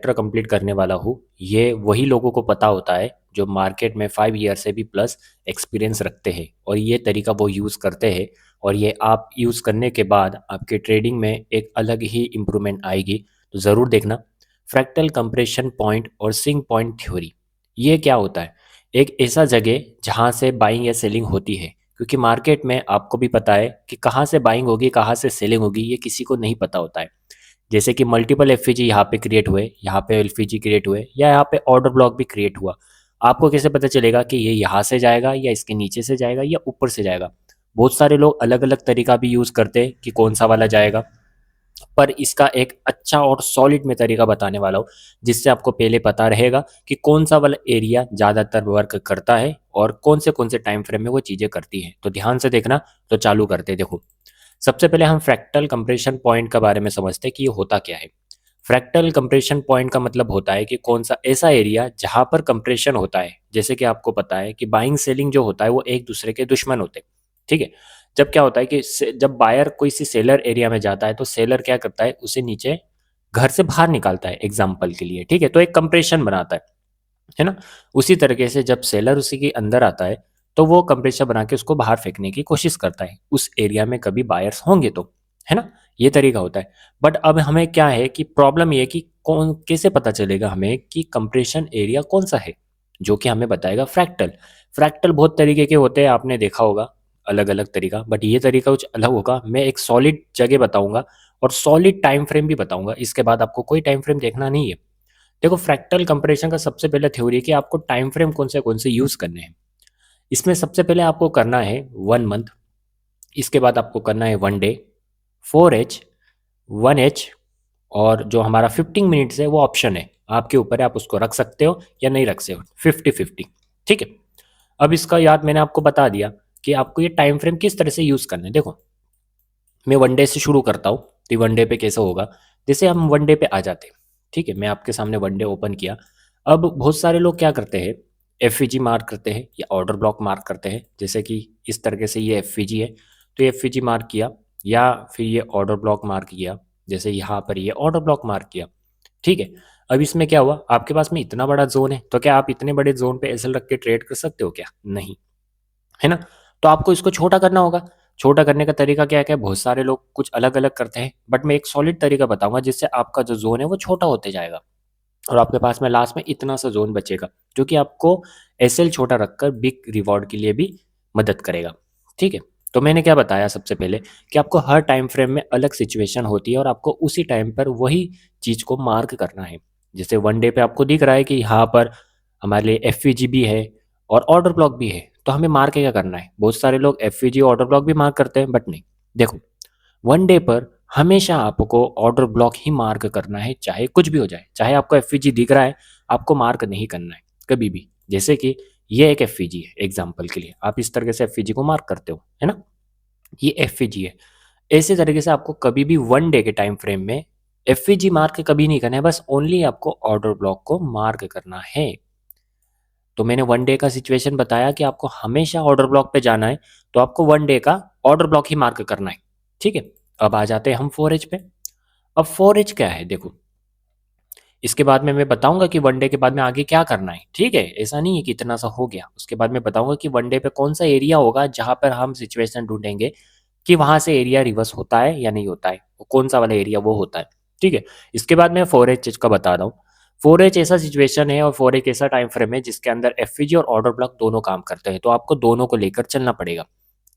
Chapter complete करने वाला हूँ, ये वही लोगों को पता होता है जो मार्केट में 5 ईयर से भी प्लस एक्सपीरियंस रखते हैं और ये तरीका वो यूज़ करते हैं और ये आप यूज़ करने के बाद आपके ट्रेडिंग में एक अलग ही इम्प्रूवमेंट आएगी। तो ज़रूर देखना। फ्रैक्टल कंप्रेशन पॉइंट और सिंक पॉइंट थ्योरी, ये क्या होता है? एक ऐसा जगह जहाँ से बाइंग या सेलिंग होती है, क्योंकि मार्केट में आपको भी पता है कि कहाँ से बाइंग होगी कहाँ से सेलिंग होगी ये किसी को नहीं पता होता है। जैसे कि मल्टीपल एफईजी यहाँ पे क्रिएट हुए, यहाँ पे एलफीजी क्रिएट हुए या यहाँ पे ऑर्डर ब्लॉक भी क्रिएट हुआ, आपको कैसे पता चलेगा कि ये यहाँ से जाएगा या इसके नीचे से जाएगा या ऊपर से जाएगा? बहुत सारे लोग अलग अलग तरीका भी यूज़ करते हैं कि कौन सा वाला जाएगा, पर इसका एक अच्छा और सॉलिड में तरीका बताने वाला हूँ जिससे आपको पहले पता रहेगा कि कौन सा वाला एरिया ज़्यादातर वर्क करता है और कौन से टाइम फ्रेम में वो चीज़ें करती हैं। तो ध्यान से देखना। तो चालू करते हैं। देखो, सबसे पहले हम फ्रैक्टल कंप्रेशन पॉइंट के बारे में समझते हैं कि ये होता क्या है। फ्रैक्टल कंप्रेशन पॉइंट का मतलब होता है कि कौन सा ऐसा एरिया जहां पर कंप्रेशन होता है। जैसे कि आपको पता है कि बाइंग सेलिंग जो होता है वो एक दूसरे के दुश्मन होते हैं, ठीक है। जब क्या होता है कि जब बायर कोई सी सेलर एरिया में जाता है तो सेलर क्या करता है, उसे नीचे घर से बाहर निकालता है एग्जाम्पल के लिए, ठीक है, तो एक कंप्रेशन बनाता है ना। उसी तरीके से जब सेलर उसी के अंदर आता है तो वो कंप्रेसर बना के उसको बाहर फेंकने की कोशिश करता है, उस एरिया में कभी बायर्स होंगे तो, है ना। ये तरीका होता है। बट अब हमें क्या है कि प्रॉब्लम ये है कि कौन कैसे पता चलेगा हमें कि कंप्रेशन एरिया कौन सा है, जो कि हमें बताएगा फ्रैक्टल। फ्रैक्टल बहुत तरीके के होते हैं, आपने देखा होगा अलग अलग तरीका, बट ये तरीका कुछ अलग होगा। मैं एक सॉलिड जगह बताऊंगा और सॉलिड टाइम फ्रेम भी बताऊंगा, इसके बाद आपको कोई टाइम फ्रेम देखना नहीं है। देखो, फ्रैक्टल कंप्रेशन का सबसे पहले थ्योरी है कि आपको टाइम फ्रेम कौन से यूज करने हैं। इसमें सबसे पहले आपको करना है 1 मंथ, इसके बाद आपको करना है 1 डे, 4H, 1H, और जो हमारा 15 मिनट्स है वो ऑप्शन है, आपके ऊपर है, आप उसको रख सकते हो या नहीं रख सकते हो, 50-50, ठीक है। अब इसका याद मैंने आपको बता दिया कि आपको ये टाइम फ्रेम किस तरह से यूज करना है। देखो, मैं 1 डे से शुरू करता हूँ, तो 1 डे पे कैसे होगा। जैसे हम 1 डे पे आ जाते हैं, ठीक है, मैं आपके सामने 1 डे ओपन किया। अब बहुत सारे लोग क्या करते हैं, एफ मार्क करते हैं या ऑर्डर ब्लॉक मार्क करते हैं। जैसे कि इस तरीके से ये एफ है, तो एफ मार्क किया या फिर ये ऑर्डर ब्लॉक मार्क किया, जैसे यहाँ पर ये ऑर्डर ब्लॉक मार्क किया, ठीक है। अब इसमें क्या हुआ, आपके पास में इतना बड़ा जोन है, तो क्या आप इतने बड़े जोन पे एसएल रख के ट्रेड कर सकते हो? क्या नहीं, है ना। तो आपको इसको छोटा करना होगा। छोटा करने का तरीका क्या है, बहुत सारे लोग कुछ अलग अलग करते हैं, बट मैं एक सॉलिड तरीका बताऊंगा जिससे आपका जो जोन है वो छोटा होते जाएगा और आपके पास में लास्ट में इतना सा जोन बचेगा, जो कि आपको एसएल छोटा रखकर बिग रिवॉर्ड के लिए भी मदद करेगा, ठीक है। तो मैंने क्या बताया सबसे पहले कि आपको हर टाइम फ्रेम में अलग सिचुएशन होती है और आपको उसी टाइम पर वही चीज को मार्क करना है। जैसे 1 डे पे आपको दिख रहा है कि यहाँ पर हमारे लिए एफ भी है और ऑर्डर ब्लॉक भी है, तो हमें मार्क क्या करना है। बहुत सारे लोग एफ ऑर्डर ब्लॉक भी मार्क करते हैं, बट नहीं। देखो, 1 डे पर हमेशा आपको ऑर्डर ब्लॉक ही मार्क करना है, चाहे कुछ भी हो जाए। चाहे आपको एफ दिख रहा है, आपको मार्क नहीं करना है कभी भी। जैसे कि ये एक एफ है, एग्जाम्पल के लिए आप इस तरीके से एफ को मार्क करते हो, है ना, ये एफ है। ऐसे तरीके से आपको कभी भी 1 डे के टाइम फ्रेम में एफ मार्क कभी नहीं करना है, बस ओनली आपको ऑर्डर ब्लॉक को मार्क करना है। तो मैंने 1 डे का सिचुएशन बताया कि आपको हमेशा ऑर्डर ब्लॉक पे जाना है, तो आपको 1 डे का ऑर्डर ब्लॉक ही मार्क करना है, ठीक है। अब आ जाते हैं हम 4H पे। अब 4H क्या है, देखो, इसके बाद में मैं बताऊंगा कि 1 डे के बाद में आगे क्या करना है, ठीक है। ऐसा नहीं है कि इतना सा हो गया, उसके बाद में बताऊंगा कि 1 डे पे कौन सा एरिया होगा जहां पर हम सिचुएशन ढूंढेंगे कि वहां से एरिया रिवर्स होता है या नहीं होता है, वो कौन सा वाला एरिया वो होता है, ठीक है। इसके बाद मैं 4H का बता रहा हूँ। 4H ऐसा सिचुएशन है और 4H ऐसा टाइम फ्रेम है जिसके अंदर एफ और ऑर्डर ब्लॉक दोनों काम करते हैं, तो आपको दोनों को लेकर चलना पड़ेगा,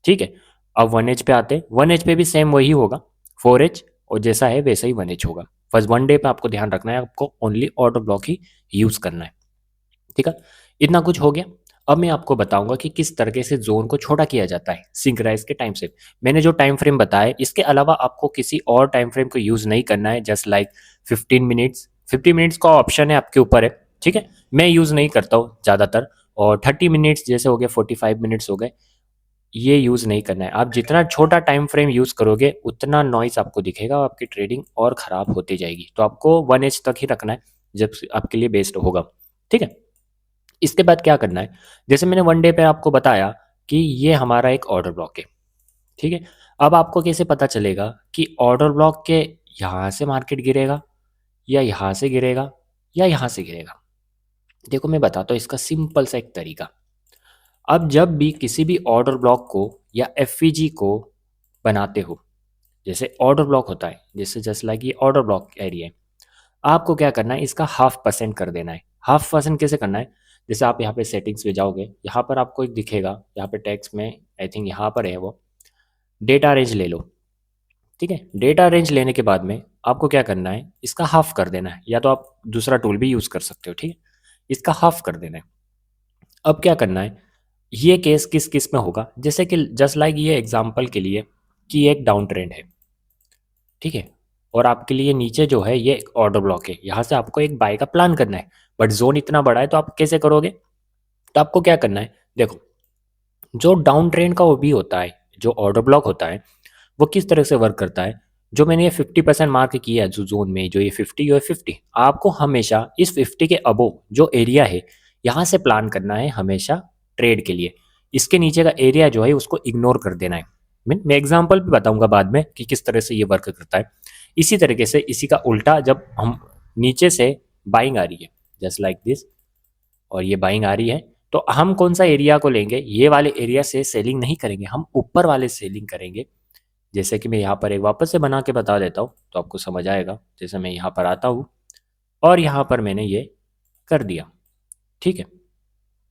ठीक है। अब 1H पे आते हैं। 1H पे भी सेम वही होगा, 4H और जैसा है वैसा ही 1H होगा। बस 1 डे पे आपको ध्यान रखना है, आपको ओनली ऑर्डर ब्लॉक ही यूज करना है, ठीक है। इतना कुछ हो गया। अब मैं आपको बताऊंगा कि किस तरीके से जोन को छोटा किया जाता है सिंक्राइज के टाइम से। मैंने जो टाइम फ्रेम बताया, इसके अलावा आपको किसी और टाइम फ्रेम को यूज नहीं करना है, जस्ट लाइक 15 मिनट्स। 50 मिनट्स का ऑप्शन है, आपके ऊपर है, ठीक है। मैं यूज नहीं करता हूँ ज्यादातर। और 30 मिनट्स जैसे हो गए, 45 मिनट्स हो गए, ये यूज नहीं करना है। आप जितना छोटा टाइम फ्रेम यूज करोगे उतना नॉइस आपको दिखेगा और आपकी ट्रेडिंग और खराब होती जाएगी। तो आपको 1H तक ही रखना है, जब आपके लिए बेस्ट होगा, ठीक है। इसके बाद क्या करना है, जैसे मैंने 1 डे पे आपको बताया कि ये हमारा एक ऑर्डर ब्लॉक है, ठीक है। अब आपको कैसे पता चलेगा कि ऑर्डर ब्लॉक के यहाँ से मार्केट गिरेगा या यहाँ से गिरेगा या यहाँ से गिरेगा। देखो मैं बताता हूँ इसका सिंपल सा एक तरीका। अब जब भी किसी भी ऑर्डर ब्लॉक को या एफईजी को बनाते हो, जैसे ऑर्डर ब्लॉक होता है, जैसे जस्ट लाइक ये ऑर्डर ब्लॉक एरिया है, आपको क्या करना है, इसका 0.5% कर देना है। 0.5% कैसे करना है, जैसे आप यहाँ पे सेटिंग्स पे जाओगे, यहाँ पर आपको एक दिखेगा, यहाँ पे टेक्स्ट में आई थिंक यहाँ पर है वो, डेटा रेंज ले लो। ठीक है, डेटा रेंज लेने के बाद में आपको क्या करना है, इसका हाफ कर देना है, या तो आप दूसरा टूल भी यूज़ कर सकते हो। ठीक है, इसका हाफ कर देना है। अब क्या करना है, ये केस किस किस में होगा, जैसे कि जस्ट लाइक ये एग्जांपल के लिए कि एक डाउन ट्रेंड है। ठीक है, और आपके लिए नीचे जो है ये एक ऑर्डर ब्लॉक है, यहाँ से आपको एक बाय का प्लान करना है, बट जोन इतना बड़ा है तो आप कैसे करोगे। तो आपको क्या करना है, देखो जो डाउन ट्रेंड का वो भी होता है, जो ऑर्डर ब्लॉक होता है, वो किस तरह से वर्क करता है। जो मैंने ये 50% मार्क किया है जो जोन में, जो ये 50 और 50, आपको हमेशा इस 50 के अबो जो एरिया है यहाँ से प्लान करना है हमेशा ट्रेड के लिए। इसके नीचे का एरिया जो है उसको इग्नोर कर देना है। मैं एग्जांपल भी बताऊंगा बाद में कि किस तरह से ये वर्क करता है। इसी तरीके से इसी का उल्टा, जब हम नीचे से बाइंग आ रही है जस्ट लाइक दिस, और ये बाइंग आ रही है, तो हम कौन सा एरिया को लेंगे, ये वाले एरिया से सेलिंग नहीं करेंगे, हम ऊपर वाले सेलिंग करेंगे। जैसे कि मैं यहाँ पर एक वापस से बना के बता देता हूँ तो आपको समझ आएगा। जैसे मैं यहाँ पर आता हूँ और यहाँ पर मैंने ये कर दिया। ठीक है,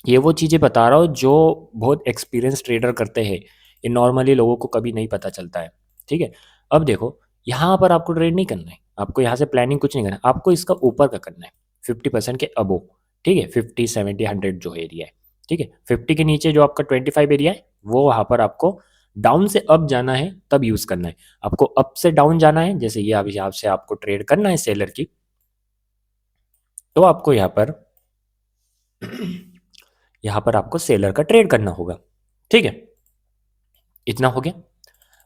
ये वो चीज़ें बता रहा हूँ जो बहुत एक्सपीरियंस ट्रेडर करते हैं, ये नॉर्मली लोगों को कभी नहीं पता चलता है। ठीक है, अब देखो यहाँ पर आपको ट्रेड नहीं करना है, आपको यहाँ से प्लानिंग कुछ नहीं करना है, आपको इसका ऊपर का करना है 50% के अबो। ठीक है, 50, 70, 100 जो एरिया है। ठीक है, 50 के नीचे जो आपका 25 एरिया है, वो वहाँ पर आपको डाउन से अप जाना है तब यूज़ करना है। आपको अप से डाउन जाना है, जैसे ये अभी यहाँ से आपको ट्रेड करना है सेलर की, तो आपको यहाँ पर आपको सेलर का ट्रेड करना होगा। ठीक है, इतना हो गया।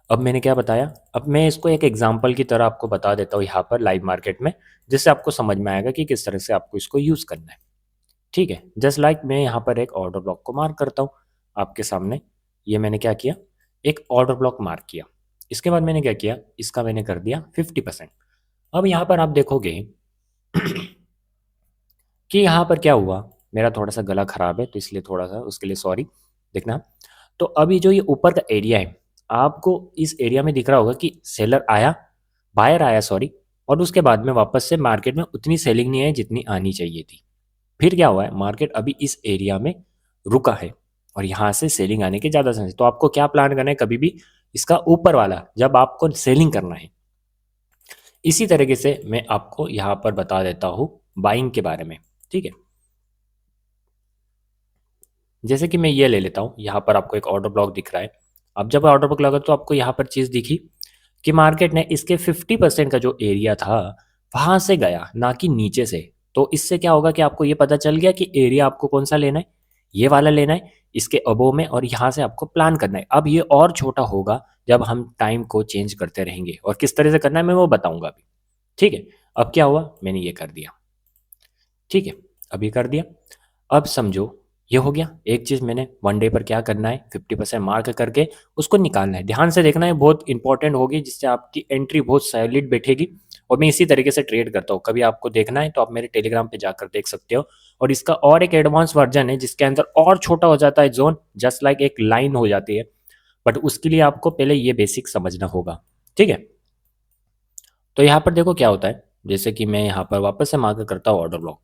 अब मैंने क्या बताया, अब मैं इसको एक एग्जांपल की तरह आपको बता देता हूँ यहाँ पर लाइव मार्केट में, जिससे आपको समझ में आएगा कि किस तरह से आपको इसको यूज़ करना है। ठीक है, जस्ट लाइक मैं यहाँ पर एक ऑर्डर ब्लॉक को मार्क करता हूँ आपके सामने। ये मैंने क्या किया, एक ऑर्डर ब्लॉक मार्क किया। इसके बाद मैंने क्या किया, इसका मैंने कर दिया 50%। अब यहाँ पर आप देखोगे कि यहाँ पर क्या हुआ, मेरा थोड़ा सा गला खराब है तो इसलिए थोड़ा सा उसके लिए सॉरी। देखना, तो अभी जो ये ऊपर का एरिया है, आपको इस एरिया में दिख रहा होगा कि सेलर आया, बायर आया सॉरी, और उसके बाद में वापस से मार्केट में उतनी सेलिंग नहीं आई जितनी आनी चाहिए थी। फिर क्या हुआ है, मार्केट अभी इस एरिया में रुका है और यहाँ से सेलिंग आने के ज़्यादा चांस है। तो आपको क्या प्लान करना है, कभी भी इसका ऊपर वाला जब आपको सेलिंग करना है। इसी तरीके से मैं आपको यहाँ पर बता देता हूँ बाइंग के बारे में। ठीक है, जैसे कि मैं ये ले लेता हूँ, यहाँ पर आपको एक ऑर्डर ब्लॉक दिख रहा है। अब जब ऑर्डर ब्लॉक लगा तो आपको यहाँ पर चीज़ दिखी कि मार्केट ने इसके 50% का जो एरिया था वहां से गया, ना कि नीचे से। तो इससे क्या होगा कि आपको ये पता चल गया कि एरिया आपको कौन सा लेना है, ये वाला लेना है इसके अबो में, और यहाँ से आपको प्लान करना है। अब ये और छोटा होगा जब हम टाइम को चेंज करते रहेंगे, और किस तरह से करना है मैं वो बताऊंगा अभी। ठीक है, अब क्या हुआ, मैंने ये कर दिया। ठीक है, अब ये कर दिया। अब समझो ये हो गया। एक चीज़ मैंने वन डे पर क्या करना है, 50% मार्क करके उसको निकालना है। ध्यान से देखना है, बहुत इंपॉर्टेंट होगी, जिससे आपकी एंट्री बहुत सैलिड बैठेगी। और मैं इसी तरीके से ट्रेड करता हूँ। कभी आपको देखना है तो आप मेरे टेलीग्राम पे जाकर देख सकते हो। और इसका और एक एडवांस वर्जन है जिसके अंदर और छोटा हो जाता है जोन, जस्ट लाइक एक लाइन हो जाती है। बट उसके लिए आपको पहले ये बेसिक समझना होगा। ठीक है, तो यहाँ पर देखो क्या होता है, जैसे कि मैं यहाँ पर वापस से मार्क करता हूँ ऑर्डर ब्लॉक,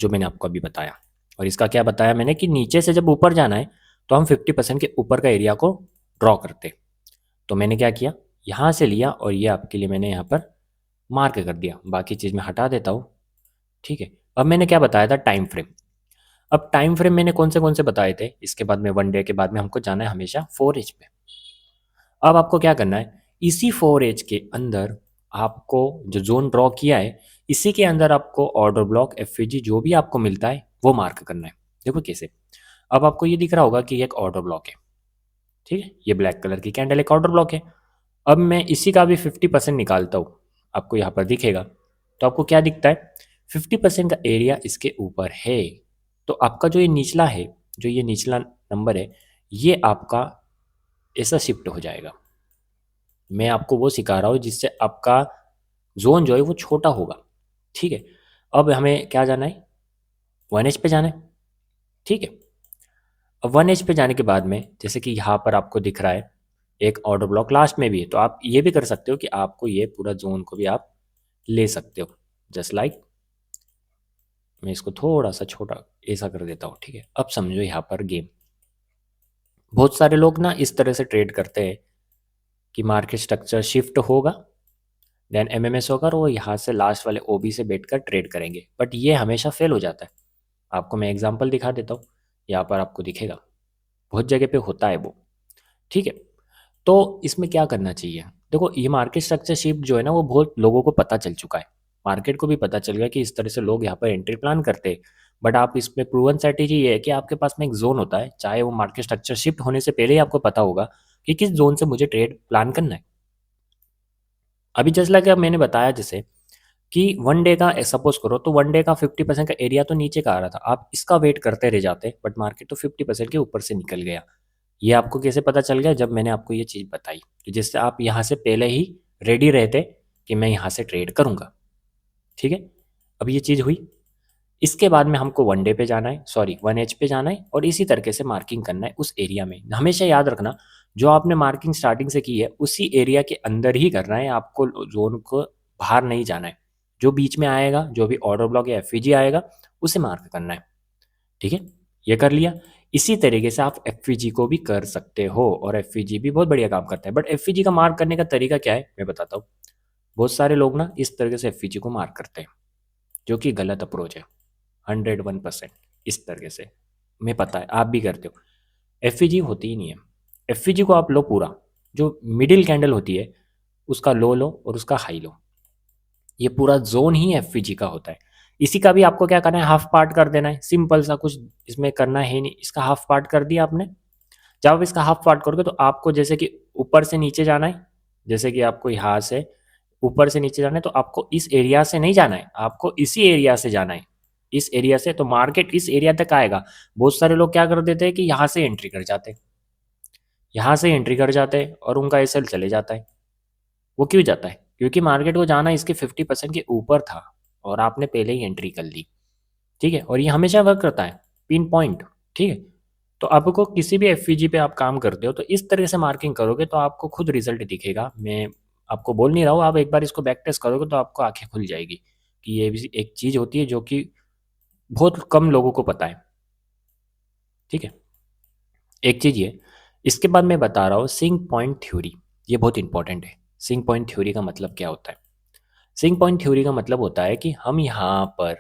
जो मैंने आपको अभी बताया। और इसका क्या बताया मैंने कि नीचे से जब ऊपर जाना है तो हम 50% के ऊपर का एरिया को ड्रॉ करते। तो मैंने क्या किया, यहाँ से लिया और ये आपके लिए मैंने यहाँ पर मार्क कर दिया। बाकी चीज़ मैं हटा देता हूँ। ठीक है, अब मैंने क्या बताया था, टाइम फ्रेम। अब टाइम फ्रेम मैंने कौन से बताए थे, इसके बाद में वन डे के बाद में हमको जाना है हमेशा 4H पे। अब आपको क्या करना है, इसी 4H के अंदर आपको जो जोन ड्रॉ किया है, इसी के अंदर आपको ऑर्डर ब्लॉक एफएजी जो भी आपको मिलता है वो मार्क करना है। देखो कैसे, अब आपको ये दिख रहा होगा कि ये एक ऑर्डर ब्लॉक है। ठीक है, ये ब्लैक कलर की कैंडल एक ऑर्डर ब्लॉक है। अब मैं इसी का भी 50% निकालता हूँ, आपको यहाँ पर दिखेगा। तो आपको क्या दिखता है, 50% का एरिया इसके ऊपर है। तो आपका जो ये निचला है, जो ये निचला नंबर है, ये आपका ऐसा शिफ्ट हो जाएगा। मैं आपको वो सिखा रहा हूँ जिससे आपका जोन जो है वो छोटा होगा। ठीक है, अब हमें क्या जाना है, 1H पे जाना है। ठीक है, अब 1H पे जाने के बाद में जैसे कि यहाँ पर आपको दिख रहा है एक ऑर्डर ब्लॉक लास्ट में भी है, तो आप ये भी कर सकते हो कि आपको ये पूरा जोन को भी आप ले सकते हो। जस्ट लाइक मैं इसको थोड़ा सा छोटा ऐसा कर देता हूँ। ठीक है, अब समझो यहाँ पर गेम, बहुत सारे लोग ना इस तरह से ट्रेड करते हैं कि मार्केट स्ट्रक्चर शिफ्ट होगा, देन एमएमएस होगा और वो यहाँ से लास्ट वाले ओबी से बैठकर ट्रेड करेंगे, बट ये हमेशा फेल हो जाता है। आपको मैं एग्जांपल दिखा देता हूँ, यहाँ पर आपको दिखेगा बहुत जगह पे होता है वो। ठीक है, तो इसमें क्या करना चाहिए, देखो ये मार्केट स्ट्रक्चर शिफ्ट जो है ना वो बहुत लोगों को पता चल चुका है, मार्केट को भी पता चल गया कि इस तरह से लोग यहाँ पर एंट्री प्लान करते हैं। बट आप इसमें प्रूवन स्ट्रैटेजी ये है कि आपके पास में एक जोन होता है, चाहे वो मार्केट स्ट्रक्चर शिफ्ट होने से पहले ही आपको पता होगा कि किस जोन से मुझे ट्रेड प्लान करना है। अभी जैसे लगे मैंने बताया जैसे कि 1 डे का सपोज करो, तो 1 डे का 50% का एरिया तो नीचे का आ रहा था, आप इसका वेट करते रह जाते, बट मार्केट तो 50% के ऊपर से निकल गया। ये आपको कैसे पता चल गया, जब मैंने आपको ये चीज़ बताई कि जिससे आप यहाँ से पहले ही रेडी रहते कि मैं यहाँ से ट्रेड करूँगा। ठीक है, अब ये चीज़ हुई, इसके बाद में हमको 1 डे पे जाना है, सॉरी 1H पे जाना है, और इसी तरीके से मार्किंग करना है उस एरिया में। हमेशा याद रखना जो आपने मार्किंग स्टार्टिंग से की है उसी एरिया के अंदर ही करना है, आपको जोन को बाहर नहीं जाना है। जो बीच में आएगा, जो भी ऑर्डर ब्लॉक या एफ आएगा उसे मार्क करना है। ठीक है, ये कर लिया। इसी तरीके से आप एफ को भी कर सकते हो, और एफ भी बहुत बढ़िया काम करता है। बट एफ का मार्क करने का तरीका क्या है मैं बताता हूँ। बहुत सारे लोग ना इस तरीके से एफ को मार्क करते हैं, जो कि गलत अप्रोच है। 101% इस तरीके से, मैं पता है आप भी करते हो। एफ होती ही नहीं है। एफ को आप लो पूरा, जो मिडिल कैंडल होती है उसका लो लो और उसका हाई लो, ये पूरा जोन ही एफ का होता है। इसी का भी आपको क्या करना है, हाफ पार्ट कर देना है, सिंपल सा, कुछ इसमें करना है नहीं। इसका हाफ पार्ट कर दिया आपने, जब आप इसका हाफ पार्ट करोगे तो आपको जैसे कि ऊपर से नीचे जाना है, जैसे कि आपको यहाँ से ऊपर से नीचे जाना है, तो आपको इस एरिया से नहीं जाना है, आपको इसी एरिया से जाना है, इस एरिया से। तो मार्केट इस एरिया तक आएगा। बहुत सारे लोग क्या कर देते हैं कि यहाँ से एंट्री कर जाते हैं, यहाँ से एंट्री कर जाते हैं और उनका एसएल चले जाता है। वो क्यों जाता है, क्योंकि मार्केट को जाना इसके 50% के ऊपर था और आपने पहले ही एंट्री कर ली। ठीक है, और ये हमेशा वर्क करता है, पिन पॉइंट। ठीक है, तो आपको किसी भी एफ पे आप काम करते हो तो इस तरह से मार्किंग करोगे तो आपको खुद रिजल्ट दिखेगा। मैं आपको बोल नहीं रहा हूँ, आप एक बार इसको बैक टेस्ट करोगे तो आपको आंखें खुल जाएगी कि ये भी एक चीज़ होती है जो कि बहुत कम लोगों को पता है। ठीक है, एक चीज़ ये, इसके बाद मैं बता रहा हूँ सिंक पॉइंट थ्योरी, ये बहुत इंपॉर्टेंट है। सिंक पॉइंट थ्योरी का मतलब क्या होता है, सिंक पॉइंट थ्योरी का मतलब होता है कि हम यहाँ पर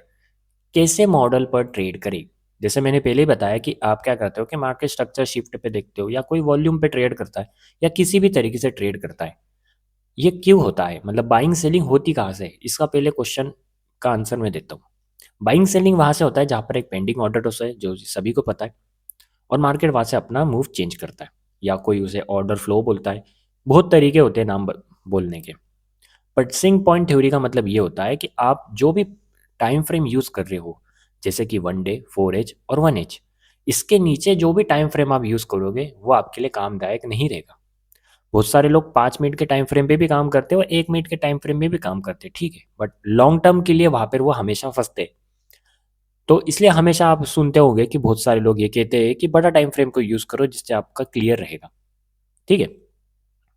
कैसे मॉडल पर ट्रेड करें। जैसे मैंने पहले ही बताया कि आप क्या करते हो कि मार्केट स्ट्रक्चर शिफ्ट पे देखते हो, या कोई वॉल्यूम पे ट्रेड करता है, या किसी भी तरीके से ट्रेड करता है। ये क्यों होता है, मतलब बाइंग सेलिंग होती कहाँ से, इसका पहले क्वेश्चन का आंसर मैं देता हूँ। बाइंग सेलिंग वहाँ से होता है जहाँ पर एक पेंडिंग ऑर्डर होता है, जो सभी को पता है, और मार्केट वहाँ से अपना मूव चेंज करता है, या कोई उसे ऑर्डर फ्लो बोलता है। बहुत तरीके होते हैं नाम बोलने के। बट सिंक पॉइंट थ्योरी का मतलब ये होता है कि आप जो भी टाइम फ्रेम यूज़ कर रहे हो, जैसे कि 1 डे, 4H और 1H, इसके नीचे जो भी टाइम फ्रेम आप यूज़ करोगे वो आपके लिए कामदायक नहीं रहेगा। बहुत सारे लोग 5 मिनट के टाइम फ्रेम पे भी काम करते हैं और 1 मिनट के टाइम फ्रेम में भी काम करते हैं, ठीक है, बट लॉन्ग टर्म के लिए वहाँ पर वो हमेशा फंसते हैं। तो इसलिए हमेशा आप सुनते होंगे कि बहुत सारे लोग ये कहते हैं कि बड़ा टाइम फ्रेम को यूज़ करो जिससे आपका क्लियर रहेगा। ठीक है,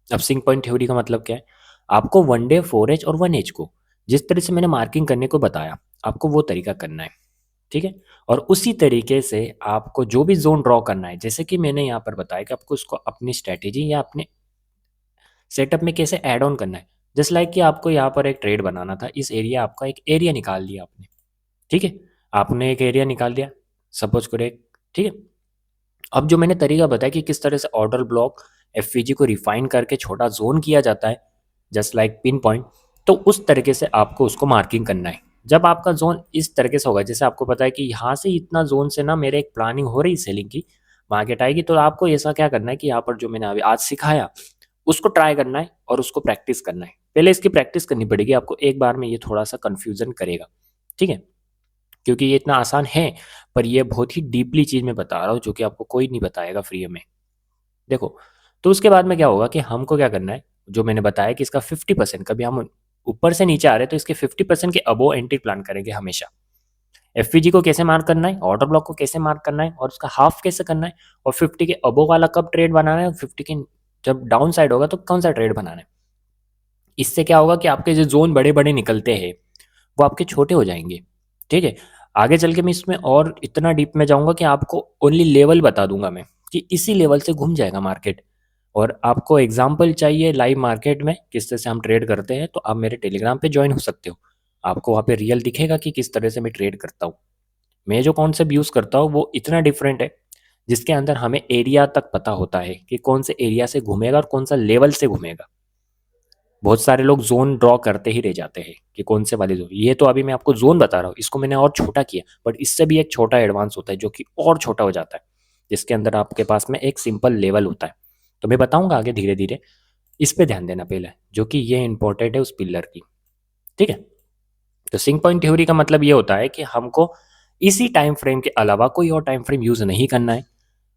अब सिंक पॉइंट थ्योरी का मतलब क्या है, आपको 1 डे, 4H और 1H को जिस तरह से मैंने मार्किंग करने को बताया, आपको वो तरीका करना है। ठीक है, और उसी तरीके से आपको जो भी जोन ड्रॉ करना है, जैसे कि मैंने यहाँ पर बताया कि आपको उसको अपनी स्ट्रैटेजी या अपने सेटअप में कैसे ऐड ऑन करना है। जस्ट लाइक कि आपको यहाँ पर एक ट्रेड बनाना था, इस एरिया आपका एक एरिया निकाल लिया आपने। ठीक है, आपने एक एरिया निकाल दिया, सपोज करो एक। ठीक है, अब जो मैंने तरीका बताया कि किस तरह से ऑर्डर ब्लॉक एफ को रिफाइन करके छोटा जोन किया जाता है, जस्ट लाइक पिन पॉइंट, तो उस तरीके से आपको उसको मार्किंग करना है। जब आपका जोन इस तरीके से होगा, जैसे आपको पता है कि यहाँ से इतना जोन से ना मेरे एक प्लानिंग हो रही सेलिंग की, मार्केट आएगी, तो आपको ऐसा क्या करना है कि यहाँ पर जो मैंने अभी आज सिखाया उसको ट्राई करना है और उसको प्रैक्टिस करना है। पहले इसकी प्रैक्टिस करनी पड़ेगी आपको, एक बार में ये थोड़ा सा कन्फ्यूजन करेगा। ठीक है, क्योंकि ये इतना आसान है, पर ये बहुत ही डीपली चीज़ मैं बता रहा हूँ जो कि आपको कोई नहीं बताएगा फ्री में। देखो, तो उसके बाद में क्या होगा कि हमको क्या करना है, जो मैंने बताया कि इसका 50% कभी हम ऊपर से नीचे आ रहे हैं तो इसके 50% के अबोव एंट्री प्लान करेंगे हमेशा। एफवीजी को कैसे मार्क करना है, ऑर्डर ब्लॉक को कैसे मार्क करना है और उसका हाफ कैसे करना है, और 50 के अबोव वाला कब ट्रेड बनाना है, और 50 के जब डाउन साइड होगा तो कौन सा ट्रेड बनाना है। इससे क्या होगा कि आपके जो जोन बड़े बड़े निकलते हैं वो आपके छोटे हो जाएंगे। ठीक है, आगे चल के मैं इसमें और इतना डीप में जाऊंगा कि आपको ओनली लेवल बता दूंगा मैं कि इसी लेवल से घूम जाएगा मार्केट। और आपको एग्जाम्पल चाहिए लाइव मार्केट में किस तरह से हम ट्रेड करते हैं, तो आप मेरे टेलीग्राम पे ज्वाइन हो सकते हो। आपको वहाँ पे रियल दिखेगा कि किस तरह से मैं ट्रेड करता हूँ। मैं जो कॉन्सेप्ट यूज़ करता हूँ वो इतना डिफरेंट है जिसके अंदर हमें एरिया तक पता होता है कि कौन से एरिया से घूमेगा और कौन सा लेवल से घूमेगा। बहुत सारे लोग जोन ड्रॉ करते ही रह जाते हैं कि कौन से वाले जोन, ये तो अभी मैं आपको जोन बता रहा हूँ, इसको मैंने और छोटा किया, बट इससे भी एक छोटा एडवांस होता है जो कि और छोटा हो जाता है, जिसके अंदर आपके पास में एक सिंपल लेवल होता है। तो मैं बताऊंगा आगे धीरे धीरे, इस पे ध्यान देना पहले, जो कि ये इंपॉर्टेंट है उस पिलर की। ठीक है, तो सिंक पॉइंट थ्योरी का मतलब ये होता है कि हमको इसी टाइम फ्रेम के अलावा कोई और टाइम फ्रेम यूज नहीं करना है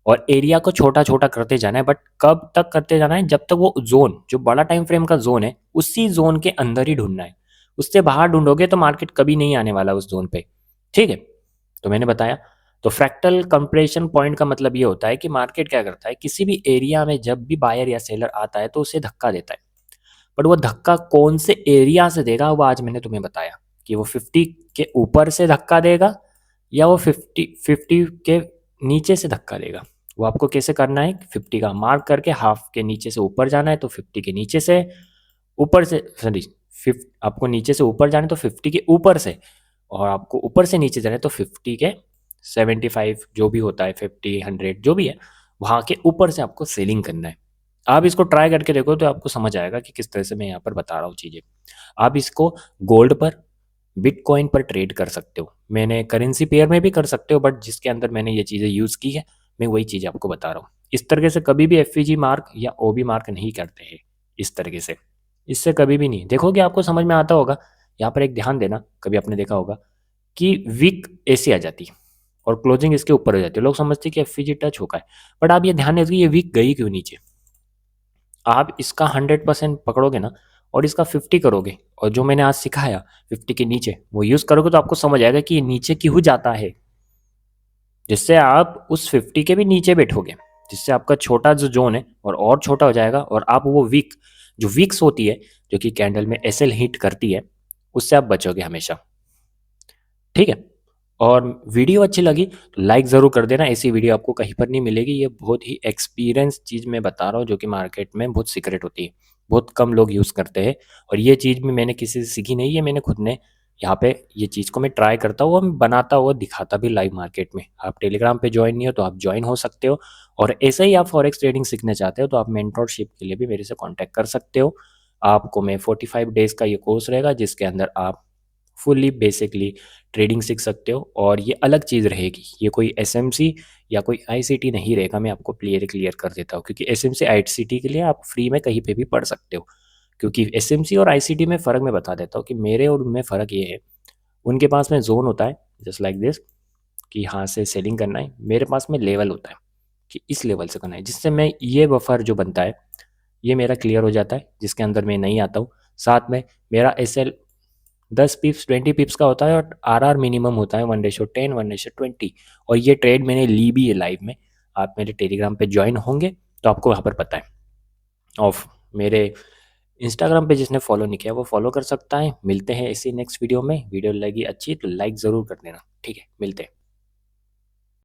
और एरिया को छोटा छोटा करते जाना है। बट कब तक करते जाना है, जब तक वो जोन जो बड़ा टाइम फ्रेम का जोन है उसी जोन के अंदर ही ढूंढना है। उससे बाहर ढूंढोगे तो मार्केट कभी नहीं आने वाला उस जोन पे। ठीक है, तो मैंने बताया। तो फ्रैक्टल कंप्रेशन पॉइंट का मतलब ये होता है कि मार्केट क्या करता है, किसी भी एरिया में जब भी बायर या सेलर आता है तो उसे धक्का देता है। बट वो धक्का कौन से एरिया से देगा वो आज मैंने तुम्हें बताया, कि वो 50 के ऊपर से धक्का देगा या वो 50 के नीचे से धक्का देगा। वो आपको कैसे करना है, 50 का मार्क करके हाफ के नीचे से ऊपर जाना है तो 50 के नीचे से ऊपर से, सॉरी, आपको नीचे से ऊपर जाना है तो 50 के ऊपर से, और आपको ऊपर से नीचे जाना है तो 50 के 75 जो भी होता है, 50 100 जो भी है, वहाँ के ऊपर से आपको सेलिंग करना है। आप इसको ट्राई करके देखो तो आपको समझ आएगा कि किस तरह से मैं यहाँ पर बता रहा हूँ चीज़ें। आप इसको गोल्ड पर, बिटकॉइन पर ट्रेड कर सकते हो, मैंने करेंसी पेयर में भी कर सकते हो, बट जिसके अंदर मैंने ये चीज़ें यूज़ की है मैं वही चीज़ आपको बता रहा हूँ। इस तरीके से कभी भी एफ मार्क या ओ मार्क नहीं करते हैं इस तरीके से, इससे कभी भी नहीं देखोगे, आपको समझ में आता होगा। यहाँ पर एक ध्यान देना, कभी आपने देखा होगा कि वीक ऐसी आ जाती है और क्लोजिंग इसके ऊपर हो जाती है, लोग समझते हैं कि एफ टच होगा है, बट आप ये ध्यान रखिए ये वीक गई क्यों नीचे। आप इसका 100% पकड़ोगे ना और इसका 50 करोगे, और जो मैंने आज सिखाया 50 के नीचे वो यूज़ करोगे तो आपको समझ आएगा कि ये नीचे क्यों जाता है, जिससे आप उस 50 के भी नीचे बैठोगे, जिससे आपका छोटा जो जोन है और छोटा हो जाएगा, और आप वो वीक, जो वीक्स होती है जो कि कैंडल में एसएल हिट करती है, उससे आप बचोगे हमेशा। ठीक है, और वीडियो अच्छी लगी तो लाइक ज़रूर कर देना, ऐसी वीडियो आपको कहीं पर नहीं मिलेगी। ये बहुत ही एक्सपीरियंस चीज़ मैं बता रहा हूँ जो कि मार्केट में बहुत सीक्रेट होती है, बहुत कम लोग यूज़ करते हैं। और ये चीज़ भी मैंने किसी से सीखी नहीं है, मैंने खुद ने यहाँ पे ये चीज़ को मैं ट्राई करता हूँ और बनाता हुआ दिखाता भी लाइव मार्केट में। आप टेलीग्राम पे ज्वाइन नहीं हो तो आप ज्वाइन हो सकते हो, और ऐसे ही आप फॉरेक्स ट्रेडिंग सीखना चाहते हो तो आप मेंटरशिप के लिए भी मेरे से कॉन्टैक्ट कर सकते हो। आपको मैं 45 डेज़ का ये कोर्स रहेगा जिसके अंदर आप फुल्ली बेसिकली ट्रेडिंग सीख सकते हो, और ये अलग चीज़ रहेगी, ये कोई एसएमसी या कोई आईसीटी नहीं रहेगा। मैं आपको क्लियर कर देता हूँ, क्योंकि एसएमसी आईसीटी के लिए आप फ्री में कहीं पे भी पढ़ सकते हो। क्योंकि एसएमसी और आईसीटी में फ़र्क मैं बता देता हूँ कि मेरे और उनमें फ़र्क ये है, उनके पास में जोन होता है जस्ट लाइक दिस कि यहाँ से सेलिंग करना है, मेरे पास में लेवल होता है कि इस लेवल से करना है, जिससे मैं ये बफर जो बनता है ये मेरा क्लियर हो जाता है, जिसके अंदर मैं नहीं आता हूँ। साथ में मेरा एसएल 10 पिप्स 20 पिप्स का होता है, और आरआर मिनिमम होता है 1:10 1:20, और ये ट्रेड मैंने ली भी है लाइव में। आप मेरे टेलीग्राम पे ज्वाइन होंगे तो आपको वहाँ पर पता है। ऑफ मेरे इंस्टाग्राम पे जिसने फॉलो नहीं किया वो फॉलो कर सकता है। मिलते हैं इसी नेक्स्ट वीडियो में, वीडियो लगी अच्छी तो लाइक ज़रूर कर देना। ठीक है, मिलते हैं।